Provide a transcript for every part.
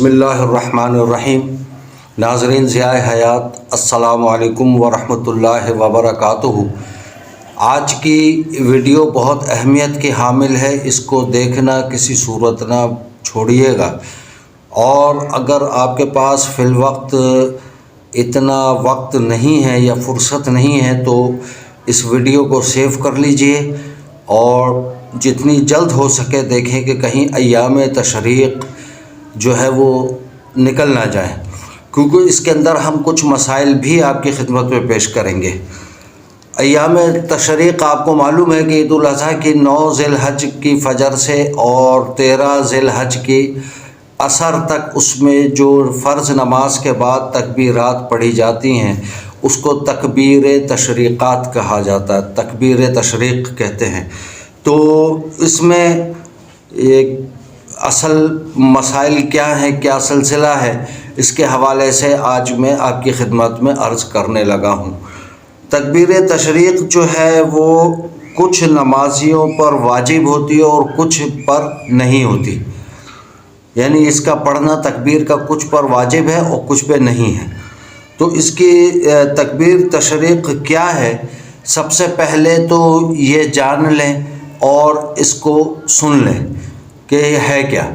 بسم اللہ الرحمن الرحیم۔ ناظرین ضیاء حیات، السلام علیکم ورحمۃ اللہ وبرکاتہ۔ آج کی ویڈیو بہت اہمیت کی حامل ہے، اس کو دیکھنا کسی صورت نہ چھوڑیے گا، اور اگر آپ کے پاس فی الوقت اتنا وقت نہیں ہے یا فرصت نہیں ہے تو اس ویڈیو کو سیو کر لیجئے اور جتنی جلد ہو سکے دیکھیں کہ کہیں ایام تشریق جو ہے وہ نکل نہ جائیں، کیونکہ اس کے اندر ہم کچھ مسائل بھی آپ کی خدمت میں پیش کریں گے۔ ایام تشریق آپ کو معلوم ہے کہ عید الاضحیٰ کی 9 ذی الحج کی فجر سے اور 13 ذی الحج کی عصر تک اس میں جو فرض نماز کے بعد تکبیرات پڑھی جاتی ہیں اس کو تکبیر تشریقات کہا جاتا ہے، تکبیر تشریق کہتے ہیں۔ تو اس میں ایک اصل مسائل کیا ہیں، کیا سلسلہ ہے، اس کے حوالے سے آج میں آپ کی خدمت میں عرض کرنے لگا ہوں۔ تکبیر تشریق جو ہے وہ کچھ نمازیوں پر واجب ہوتی ہے اور کچھ پر نہیں ہوتی، یعنی اس کا پڑھنا تکبیر کا کچھ پر واجب ہے اور کچھ پہ نہیں ہے۔ تو اس کی تکبیر تشریق کیا ہے، سب سے پہلے تو یہ جان لیں اور اس کو سن لیں کہ یہ ہے کیا۔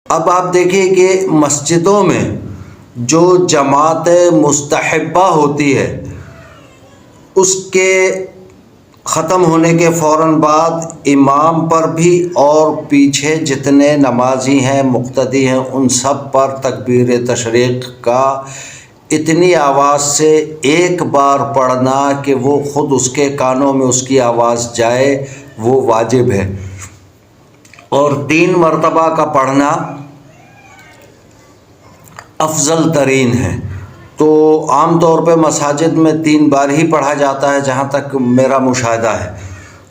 اب آپ دیکھیں کہ مسجدوں میں جو جماعت مستحبہ ہوتی ہے اس کے ختم ہونے کے فوراً بعد امام پر بھی اور پیچھے جتنے نمازی ہیں مقتدی ہیں ان سب پر تکبیر تشریق کا اتنی آواز سے ایک بار پڑھنا کہ وہ خود اس کے کانوں میں اس کی آواز جائے وہ واجب ہے، اور 3 مرتبہ کا پڑھنا افضل ترین ہے۔ تو عام طور پہ مساجد میں 3 بار ہی پڑھا جاتا ہے جہاں تک میرا مشاہدہ ہے،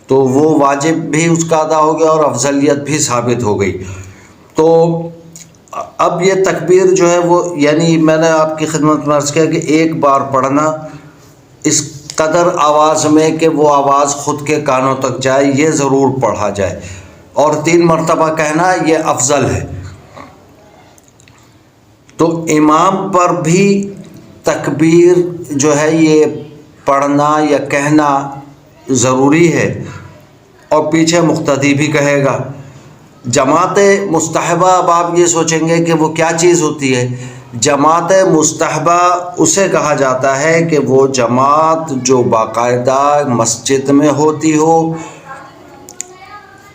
تو وہ واجب بھی اس کا ادا ہو گیا اور افضلیت بھی ثابت ہو گئی۔ تو اب یہ تکبیر جو ہے وہ یعنی میں نے آپ کی خدمت میں عرض کیا کہ ایک بار پڑھنا اس قدر آواز میں کہ وہ آواز خود کے کانوں تک جائے، یہ ضرور پڑھا جائے، اور 3 مرتبہ کہنا یہ افضل ہے۔ تو امام پر بھی تکبیر جو ہے یہ پڑھنا یا کہنا ضروری ہے، اور پیچھے مقتدی بھی کہے گا۔ جماعت مستحبہ، اب آپ یہ سوچیں گے کہ وہ کیا چیز ہوتی ہے؟ جماعت مستحبہ اسے کہا جاتا ہے کہ وہ جماعت جو باقاعدہ مسجد میں ہوتی ہو،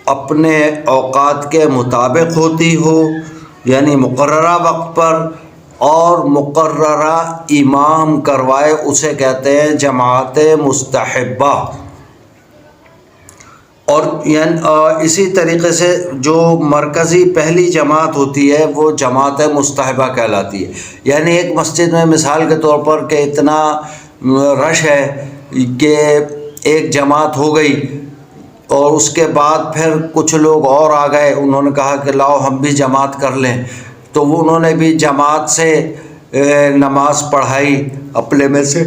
اپنے اوقات کے مطابق ہوتی ہو، یعنی مقررہ وقت پر، اور مقررہ امام کروائے، اسے کہتے ہیں جماعت مستحبہ۔ اور اسی طریقے سے جو مرکزی پہلی جماعت ہوتی ہے وہ جماعت مستحبہ کہلاتی ہے۔ یعنی ایک مسجد میں مثال کے طور پر کہ اتنا رش ہے کہ ایک جماعت ہو گئی اور اس کے بعد پھر کچھ لوگ اور آ گئے، انہوں نے کہا کہ لاؤ ہم بھی جماعت کر لیں، تو وہ انہوں نے بھی جماعت سے نماز پڑھائی، اپنے میں سے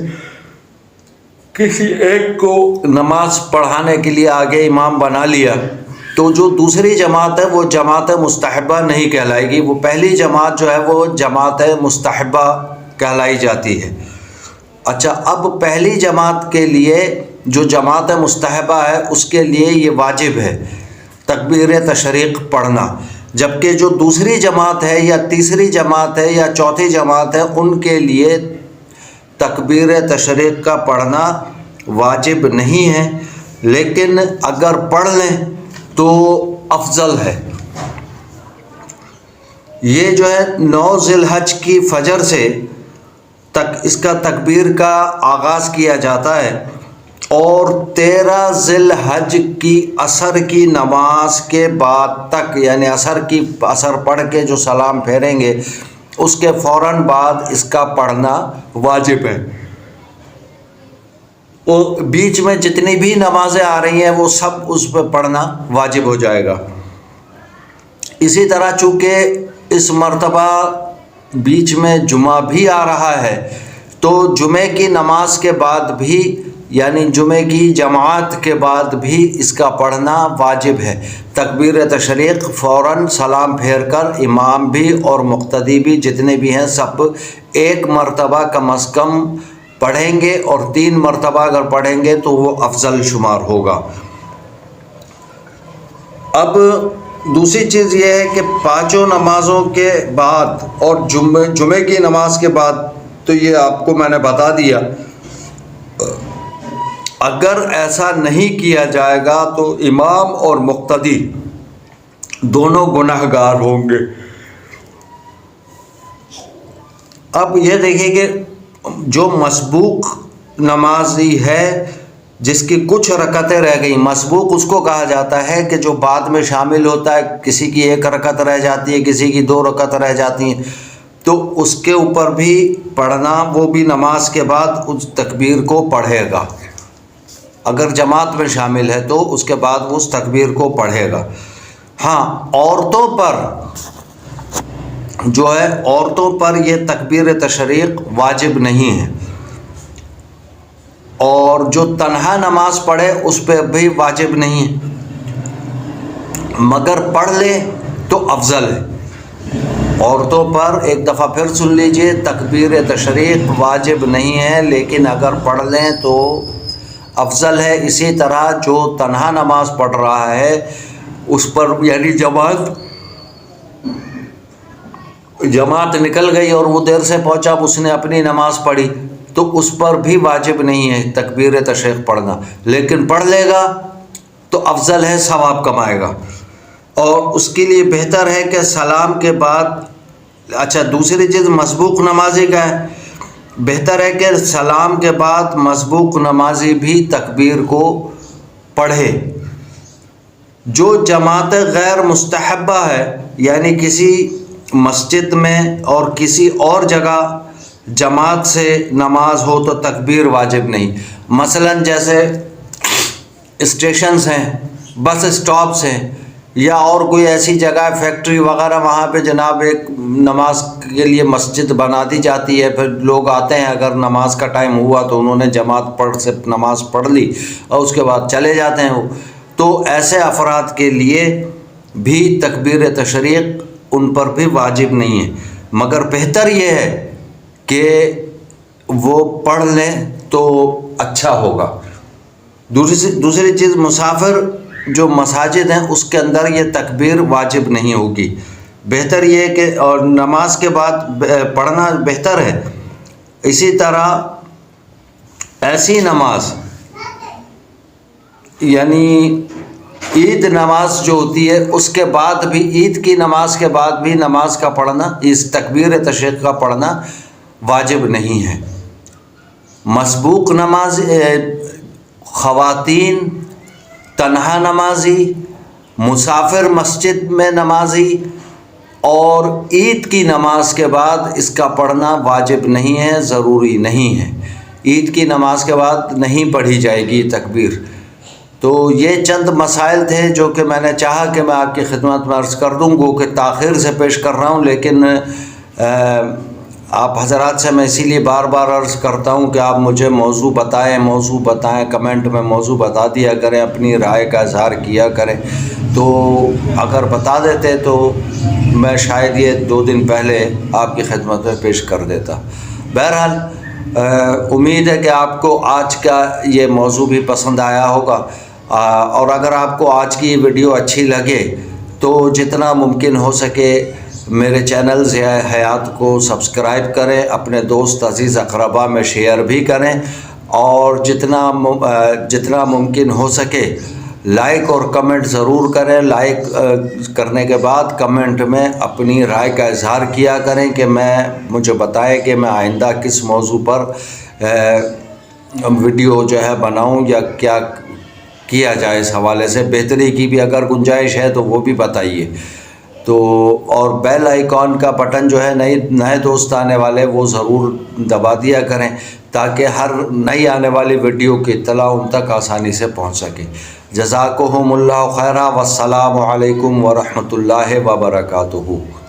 کسی ایک کو نماز پڑھانے کے لیے آگے امام بنا لیا، تو جو دوسری جماعت ہے وہ جماعت مستحبہ نہیں کہلائے گی، وہ پہلی جماعت جو ہے وہ جماعت مستحبہ کہلائی جاتی ہے۔ اچھا، اب پہلی جماعت کے لیے جو جماعت مستحبہ ہے اس کے لیے یہ واجب ہے تکبیر تشریق پڑھنا، جبکہ جو دوسری جماعت ہے یا تیسری جماعت ہے یا چوتھی جماعت ہے ان کے لیے تکبیر تشریق کا پڑھنا واجب نہیں ہے، لیکن اگر پڑھ لیں تو افضل ہے۔ یہ جو ہے 9 ذی الحج کی فجر سے تک اس کا تکبیر کا آغاز کیا جاتا ہے، اور 13 ذی الحج کی عصر کی نماز کے بعد تک، یعنی عصر پڑھ کے جو سلام پھیریں گے اس کے فوراً بعد اس کا پڑھنا واجب ہے۔ وہ بیچ میں جتنی بھی نمازیں آ رہی ہیں وہ سب اس پہ پڑھنا واجب ہو جائے گا۔ اسی طرح چونکہ اس مرتبہ بیچ میں جمعہ بھی آ رہا ہے تو جمعے کی نماز کے بعد بھی، یعنی جمعے کی جماعت کے بعد بھی اس کا پڑھنا واجب ہے۔ تکبیر تشریق فوراً سلام پھیر کر امام بھی اور مقتدی بھی جتنے بھی ہیں سب ایک مرتبہ کم از کم پڑھیں گے، اور 3 مرتبہ اگر پڑھیں گے تو وہ افضل شمار ہوگا۔ اب دوسری چیز یہ ہے کہ 5 نمازوں کے بعد اور جمعے کی نماز کے بعد تو یہ آپ کو میں نے بتا دیا، اگر ایسا نہیں کیا جائے گا تو امام اور مقتدی دونوں گنہگار ہوں گے۔ اب یہ دیکھیں کہ جو مسبوق نمازی ہے جس کی کچھ رکعتیں رہ گئیں، مسبوق اس کو کہا جاتا ہے کہ جو بعد میں شامل ہوتا ہے، کسی کی 1 رکعت رہ جاتی ہے، کسی کی 2 رکعت رہ جاتی ہیں، تو اس کے اوپر بھی پڑھنا، وہ بھی نماز کے بعد اس تکبیر کو پڑھے گا۔ اگر جماعت میں شامل ہے تو اس کے بعد وہ اس تکبیر کو پڑھے گا۔ ہاں، عورتوں پر جو ہے، عورتوں پر یہ تکبیر تشریق واجب نہیں ہے، اور جو تنہا نماز پڑھے اس پہ بھی واجب نہیں ہے، مگر پڑھ لے تو افضل ہے۔ عورتوں پر ایک دفعہ پھر سن لیجئے، تکبیر تشریق واجب نہیں ہے، لیکن اگر پڑھ لیں تو افضل ہے۔ اسی طرح جو تنہا نماز پڑھ رہا ہے اس پر، یعنی جماعت نکل گئی اور وہ دیر سے پہنچا، اس نے اپنی نماز پڑھی تو اس پر بھی واجب نہیں ہے تکبیر تشریق پڑھنا، لیکن پڑھ لے گا تو افضل ہے، ثواب کمائے گا۔ اور اس کے لیے بہتر ہے کہ سلام کے بعد، اچھا دوسری چیز مسبوق نمازی کا ہے، بہتر ہے کہ سلام کے بعد مسبوق نمازی بھی تکبیر کو پڑھے۔ جو جماعت غیر مستحبہ ہے، یعنی کسی مسجد میں اور کسی اور جگہ جماعت سے نماز ہو تو تکبیر واجب نہیں، مثلا جیسے اسٹیشنز ہیں، بس اسٹاپس ہیں، یا اور کوئی ایسی جگہ فیکٹری وغیرہ، وہاں پہ جناب ایک نماز کے لیے مسجد بنا دی جاتی ہے، پھر لوگ آتے ہیں، اگر نماز کا ٹائم ہوا تو انہوں نے جماعت سے نماز پڑھ لی اور اس کے بعد چلے جاتے ہیں، تو ایسے افراد کے لیے بھی تکبیر تشریق ان پر بھی واجب نہیں ہے، مگر بہتر یہ ہے کہ وہ پڑھ لیں تو اچھا ہوگا۔ دوسری چیز، مسافر جو مساجد ہیں اس کے اندر یہ تکبیر واجب نہیں ہوگی، بہتر یہ ہے کہ اور نماز کے بعد پڑھنا بہتر ہے۔ اسی طرح ایسی نماز، یعنی عید نماز جو ہوتی ہے اس کے بعد بھی، عید کی نماز کے بعد بھی نماز کا پڑھنا، اس تکبیر تشریق کا پڑھنا واجب نہیں ہے۔ مسبوق نماز، خواتین، تنہا نمازی، مسافر مسجد میں نمازی، اور عید کی نماز کے بعد اس کا پڑھنا واجب نہیں ہے، ضروری نہیں ہے۔ عید کی نماز کے بعد نہیں پڑھی جائے گی تکبیر۔ تو یہ چند مسائل تھے جو کہ میں نے چاہا کہ میں آپ کی خدمت میں عرض کر دوں، گو کہ تاخیر سے پیش کر رہا ہوں، لیکن آپ حضرات سے میں اسی لیے بار بار عرض کرتا ہوں کہ آپ مجھے موضوع بتائیں، کمنٹ میں موضوع بتا دیا کریں، اپنی رائے کا اظہار کیا کریں۔ تو اگر بتا دیتے تو میں شاید یہ 2 دن پہلے آپ کی خدمت میں پیش کر دیتا۔ بہرحال امید ہے کہ آپ کو آج کا یہ موضوع بھی پسند آیا ہوگا، اور اگر آپ کو آج کی ویڈیو اچھی لگے تو جتنا ممکن ہو سکے میرے چینل ضیاء حیات کو سبسکرائب کریں، اپنے دوست عزیز اقربا میں شیئر بھی کریں، اور جتنا ممکن ہو سکے لائک اور کمنٹ ضرور کریں۔ لائک کرنے کے بعد کمنٹ میں اپنی رائے کا اظہار کیا کریں کہ مجھے بتائیں کہ میں آئندہ کس موضوع پر ویڈیو جو ہے بناؤں یا کیا کیا جائے اس حوالے سے، بہتری کی بھی اگر گنجائش ہے تو وہ بھی بتائیے۔ تو اور بیل آئیکن کا بٹن جو ہے نئے دوست آنے والے وہ ضرور دبا دیا کریں تاکہ ہر نئی آنے والی ویڈیو کی اطلاع ان تک آسانی سے پہنچ سکے۔ جزاکہم اللہ خیرا، والسلام علیکم ورحمۃ اللہ وبرکاتہ۔